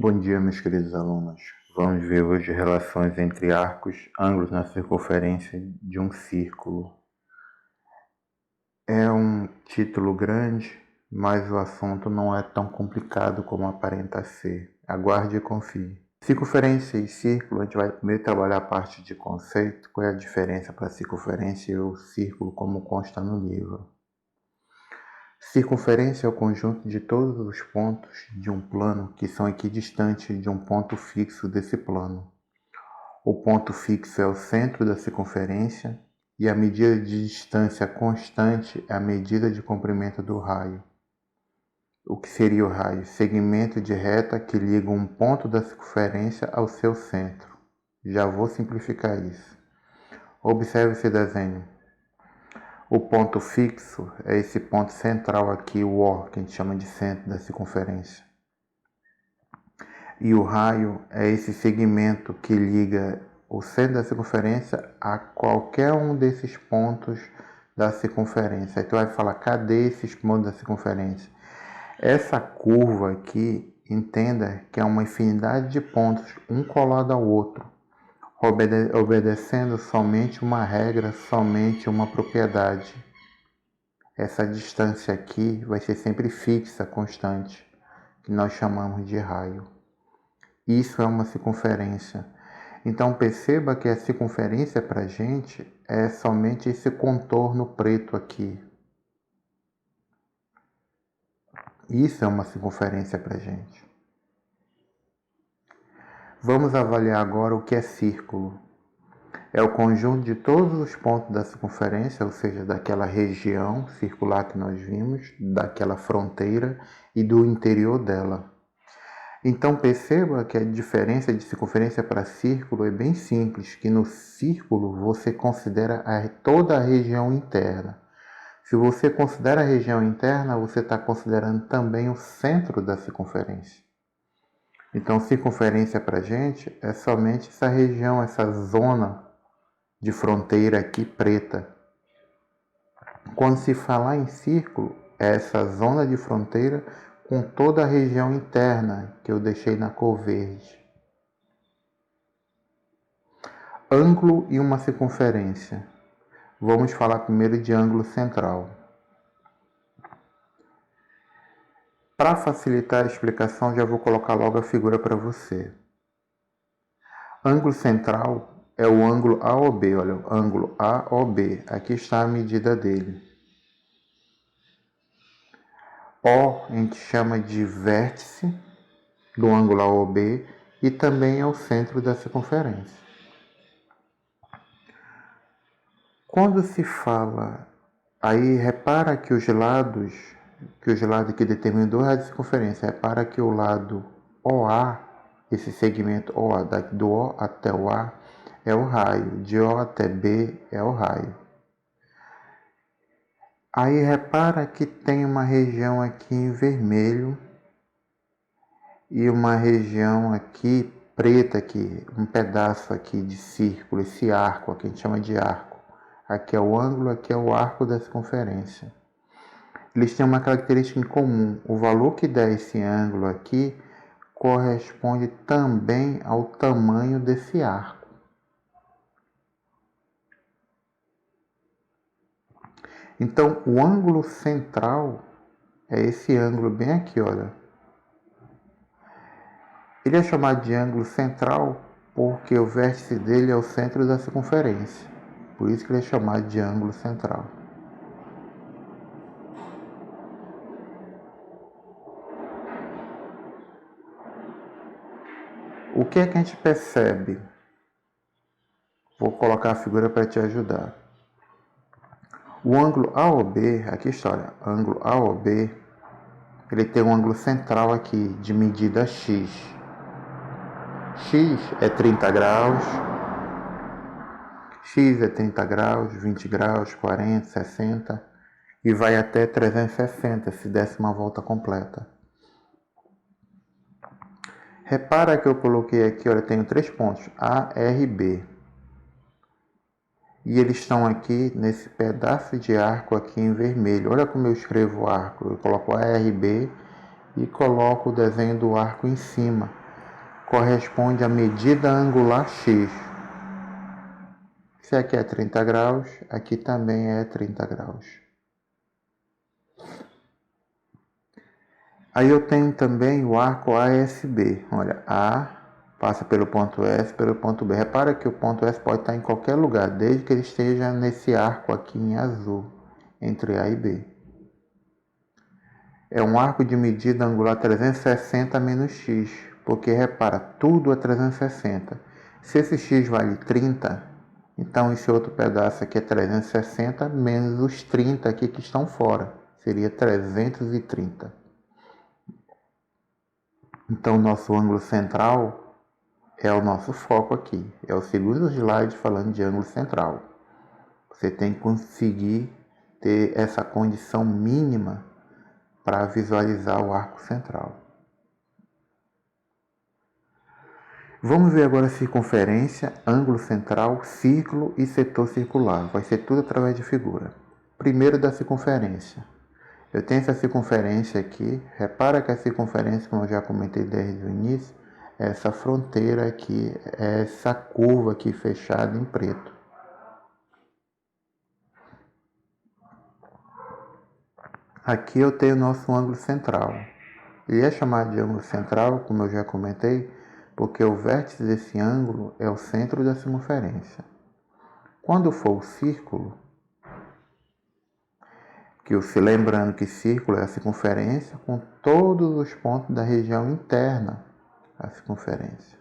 Bom dia, meus queridos alunos. Vamos ver hoje relações entre arcos, ângulos na circunferência de um círculo. É um título grande, mas o assunto não é tão complicado como aparenta ser. Aguarde e confie. Circunferência e círculo, a gente vai primeiro trabalhar a parte de conceito, qual é a diferença para a circunferência e o círculo, como consta no livro. Circunferência é o conjunto de todos os pontos de um plano que são equidistantes de um ponto fixo desse plano. O ponto fixo é o centro da circunferência e a medida de distância constante é a medida de comprimento do raio. O que seria o raio? Segmento de reta que liga um ponto da circunferência ao seu centro. Já vou simplificar isso. Observe esse desenho. O ponto fixo é esse ponto central aqui, o O, que a gente chama de centro da circunferência. E o raio é esse segmento que liga o centro da circunferência a qualquer um desses pontos da circunferência. Aí tu vai falar, cadê esses pontos da circunferência? Essa curva aqui, entenda que é uma infinidade de pontos, um colado ao outro, obedecendo somente uma regra, somente uma propriedade. Essa distância aqui vai ser sempre fixa, constante, que nós chamamos de raio. Isso é uma circunferência. Então perceba que a circunferência para a gente é somente esse contorno preto aqui. Isso é uma circunferência para a gente. Vamos avaliar agora o que é círculo. É o conjunto de todos os pontos da circunferência, ou seja, daquela região circular que nós vimos, daquela fronteira e do interior dela. Então perceba que a diferença de circunferência para círculo é bem simples, que no círculo você considera toda a região interna. Se você considera a região interna, você está considerando também o centro da circunferência. Então circunferência para a gente é somente essa região, essa zona de fronteira aqui preta. Quando se falar em círculo, é essa zona de fronteira com toda a região interna que eu deixei na cor verde. Ângulo e uma circunferência. Vamos falar primeiro de ângulo central. Para facilitar a explicação, já vou colocar logo a figura para você. Ângulo central é o ângulo AOB, olha, o ângulo AOB. Aqui está a medida dele. O a gente chama de vértice do ângulo AOB e também é o centro da circunferência. Quando se fala, aí repara que os lados que determinam dois lados de circunferência, repara que o lado OA, esse segmento OA, do O até o A, é o raio, de O até B é o raio. Aí repara que tem uma região aqui em vermelho e uma região aqui preta, aqui, um pedaço aqui de círculo, esse arco aqui a gente chama de arco. Aqui é o ângulo, aqui é o arco da circunferência. Eles têm uma característica em comum. O valor que dá esse ângulo aqui corresponde também ao tamanho desse arco. Então, o ângulo central é esse ângulo bem aqui, olha. Ele é chamado de ângulo central porque o vértice dele é o centro da circunferência. Por isso que ele é chamado de ângulo central. O que é que a gente percebe? Vou colocar a figura para te ajudar. O ângulo AOB, aqui está, olha, ângulo AOB, ele tem um ângulo central aqui de medida X. X é 30 graus, X é 30 graus, 20 graus, 40, 60 e vai até 360 se desse uma volta completa. Repara que eu coloquei aqui, olha, tenho 3 pontos, A, R e B. E eles estão aqui nesse pedaço de arco aqui em vermelho. Olha como eu escrevo o arco. Eu coloco ARB e coloco o desenho do arco em cima. corresponde à medida angular x. Se aqui é 30 graus, aqui também é 30 graus. Aí eu tenho também o arco ASB. Olha, A passa pelo ponto S, pelo ponto B. Repara que o ponto S pode estar em qualquer lugar, desde que ele esteja nesse arco aqui em azul, entre A e B. É um arco de medida angular 360 menos x, porque repara, tudo é 360. Se esse x vale 30, então esse outro pedaço aqui é 360 menos os 30 aqui que estão fora, seria 330. Então nosso ângulo central é o nosso foco aqui, é o segundo slide falando de ângulo central. Você tem que conseguir ter essa condição mínima para visualizar o arco central. Vamos ver agora circunferência, ângulo central, círculo e setor circular. Vai ser tudo através de figura. Primeiro da circunferência. Eu tenho essa circunferência aqui. Repara que a circunferência, como eu já comentei desde o início, é essa fronteira aqui, é essa curva aqui fechada em preto. Aqui eu tenho o nosso ângulo central. Ele é chamado de ângulo central, como eu já comentei, porque o vértice desse ângulo é o centro da circunferência. Quando for o círculo, lembrando que círculo é a circunferência com todos os pontos da região interna da circunferência.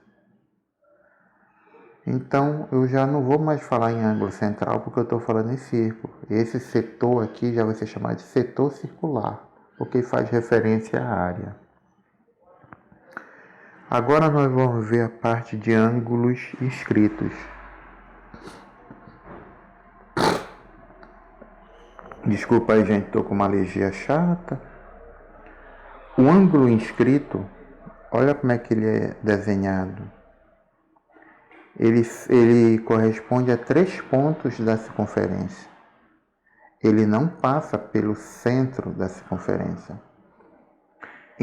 Então, eu já não vou mais falar em ângulo central porque eu estou falando em círculo. Esse setor aqui já vai ser chamado de setor circular, porque faz referência à área. Agora nós vamos ver a parte de ângulos inscritos. Desculpa aí, gente, estou com uma alergia chata. O ângulo inscrito, olha como é que ele é desenhado. Ele corresponde a 3 pontos da circunferência. Ele não passa pelo centro da circunferência.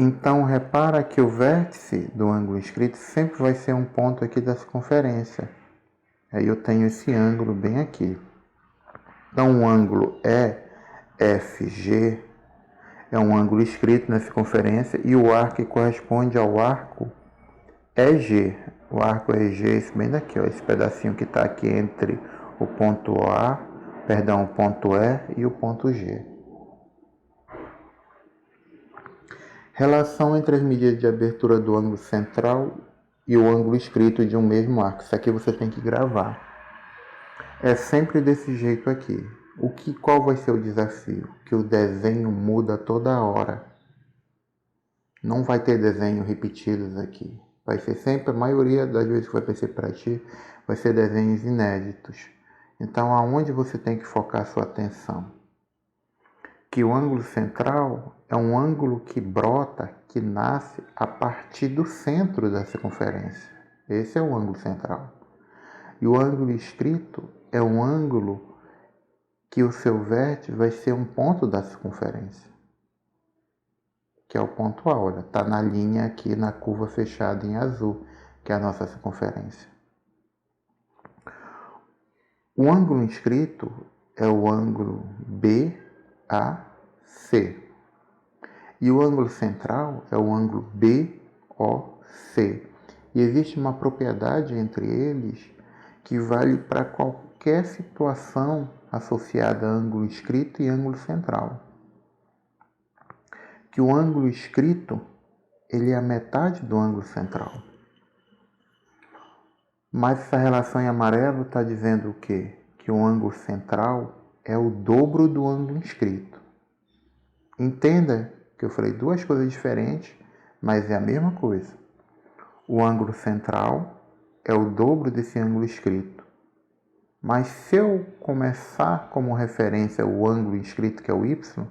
Então, repara que o vértice do ângulo inscrito sempre vai ser um ponto aqui da circunferência. Aí eu tenho esse ângulo bem aqui. Então, o ângulo EFG é um ângulo inscrito na circunferência e o arco que corresponde ao arco EG. O arco EG é esse bem daqui, ó, esse pedacinho que está aqui entre o ponto o ponto E e o ponto G. Relação entre as medidas de abertura do ângulo central e o ângulo inscrito de um mesmo arco. Isso aqui você tem que gravar. É sempre desse jeito aqui. Qual vai ser o desafio? Que o desenho muda toda hora. Não vai ter desenho repetidos aqui. Vai ser sempre, a maioria das vezes que vai aparecer para ti, vai ser desenhos inéditos. Então, aonde você tem que focar sua atenção? Que o ângulo central é um ângulo que brota, que nasce a partir do centro da circunferência. Esse é o ângulo central. E o ângulo inscrito é um ângulo que o seu vértice vai ser um ponto da circunferência, que é o ponto A, olha, está na linha aqui na curva fechada em azul, que é a nossa circunferência. O ângulo inscrito é o ângulo BAC. E o ângulo central é o ângulo BOC. E existe uma propriedade entre eles que vale para qualquer situação associada a ângulo inscrito e ângulo central. Que o ângulo inscrito ele é a metade do ângulo central. Mas essa relação em amarelo está dizendo o quê? Que o ângulo central é o dobro do ângulo inscrito. Entenda que eu falei duas coisas diferentes, mas é a mesma coisa. O ângulo central é o dobro desse ângulo inscrito. Mas se eu começar como referência o ângulo inscrito, que é o y,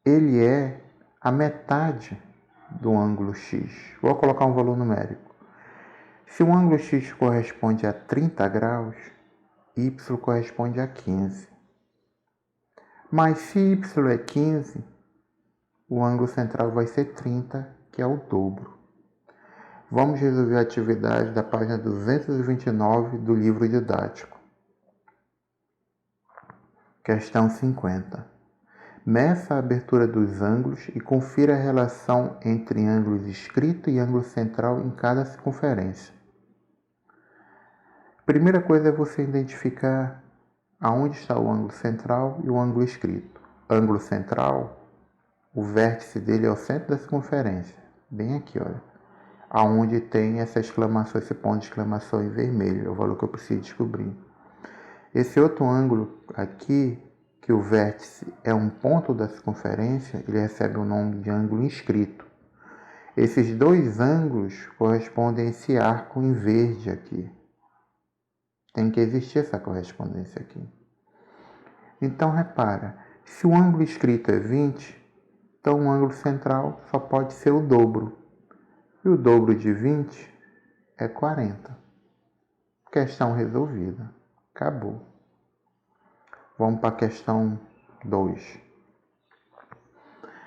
ele é a metade do ângulo x. Vou colocar um valor numérico. Se o ângulo x corresponde a 30 graus, y corresponde a 15. Mas se y é 15, o ângulo central vai ser 30, que é o dobro. Vamos resolver a atividade da página 229 do livro didático. Questão 50. Meça a abertura dos ângulos e confira a relação entre ângulo escrito e ângulo central em cada circunferência. Primeira coisa é você identificar aonde está o ângulo central e o ângulo escrito. Ângulo central, o vértice dele é o centro da circunferência, bem aqui, olha, aonde tem essa exclamação, esse ponto de exclamação em vermelho, é o valor que eu preciso descobrir. Esse outro ângulo aqui, que o vértice é um ponto da circunferência, ele recebe o nome de ângulo inscrito. Esses dois ângulos correspondem a esse arco em verde aqui. Tem que existir essa correspondência aqui. Então, repara, se o ângulo escrito é 20, então o ângulo central só pode ser o dobro. E o dobro de 20 é 40. Questão resolvida. Acabou. Vamos para a questão 2.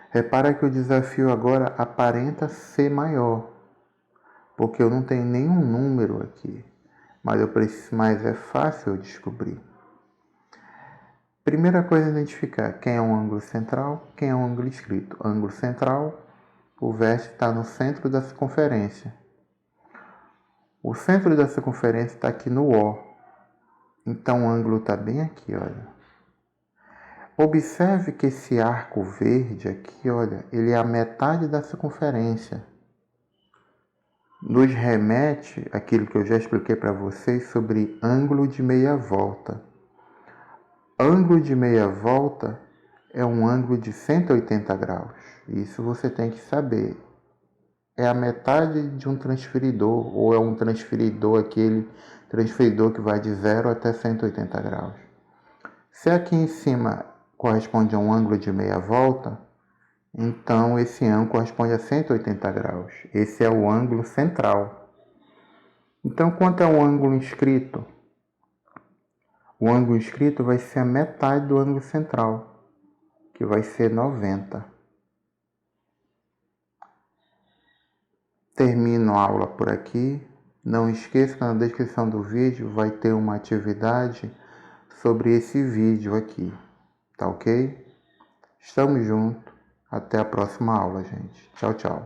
Repara que o desafio agora aparenta ser maior, porque eu não tenho nenhum número aqui, mas é fácil descobrir. Primeira coisa é identificar quem é um ângulo central, quem é um ângulo escrito. Ângulo central, o vértice está no centro da circunferência. O centro da circunferência está aqui no O. Então o ângulo está bem aqui, olha. Observe que esse arco verde aqui, olha, ele é a metade da circunferência. Nos remete àquilo que eu já expliquei para vocês sobre ângulo de meia volta. Ângulo de meia volta é um ângulo de 180 graus. Isso você tem que saber. É a metade de um transferidor, ou é um transferidor, aquele transferidor que vai de 0 até 180 graus. Se aqui em cima corresponde a um ângulo de meia volta, então esse ângulo corresponde a 180 graus. Esse é o ângulo central. Então, quanto é o ângulo inscrito? O ângulo inscrito vai ser a metade do ângulo central, que vai ser 90. Termino a aula por aqui. Não esqueça que na descrição do vídeo vai ter uma atividade sobre esse vídeo aqui. Tá ok? Estamos juntos. Até a próxima aula, gente. Tchau, tchau.